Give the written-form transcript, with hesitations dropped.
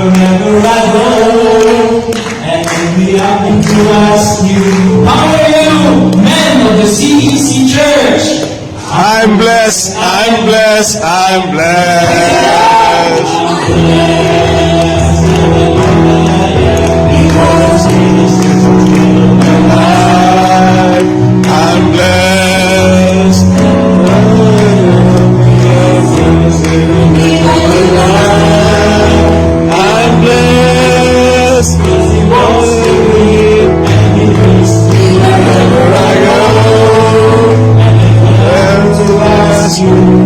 wherever I go. And we are to ask you, how are you, men of the CEC Church? I'm blessed, I'm blessed, I'm blessed. I'm blessed. I'm blessed. Wherever I go, and to ask you.